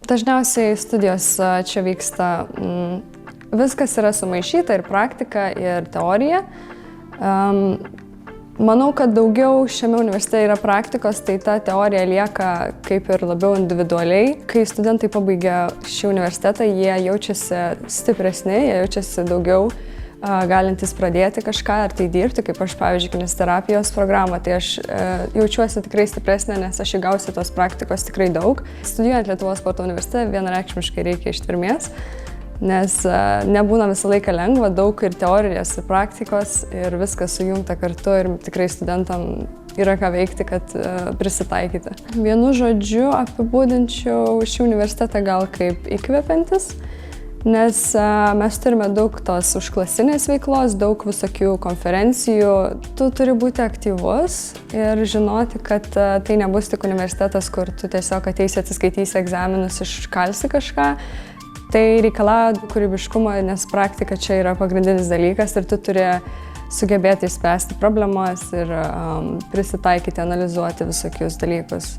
Dažniausiai studijos čia vyksta, viskas yra sumaišyta, ir praktika, ir teorija. Manau, kad daugiau šiame universitete yra praktikos, tai ta teorija lieka kaip ir labiau individualiai. Kai studentai pabaigia šį universitetą, jie jaučiasi stipresni, jie jaučiasi daugiau galintys pradėti kažką ar tai dirbti, kaip aš, pavyzdžiui, kineziterapijos programą, tai aš jaučiuosi tikrai stipresnė, nes aš įgausiu tos praktikos tikrai daug. Studijuojant Lietuvos sporto universitete vienareikšmiškai reikia ištvermės, nes nebūna visą laiką lengva, daug ir teorijos, ir praktikos, ir viskas sujungta kartu, ir tikrai studentam yra ką veikti, kad prisitaikyti. Vienu žodžiu apibūdinčiau šį universitetą gal kaip įkvepiantis, nes mes turime daug tos užklasinės veiklos, daug visokių konferencijų. Tu turi būti aktyvus ir žinoti, kad tai nebus tik universitetas, kur tu tiesiog ateisi, atsiskaitysi egzaminus, iškalsi kažką. Tai reikalauja kūrybiškumo, nes praktika čia yra pagrindinis dalykas ir tu turi sugebėti išspręsti problemas ir prisitaikyti, analizuoti visokius dalykus.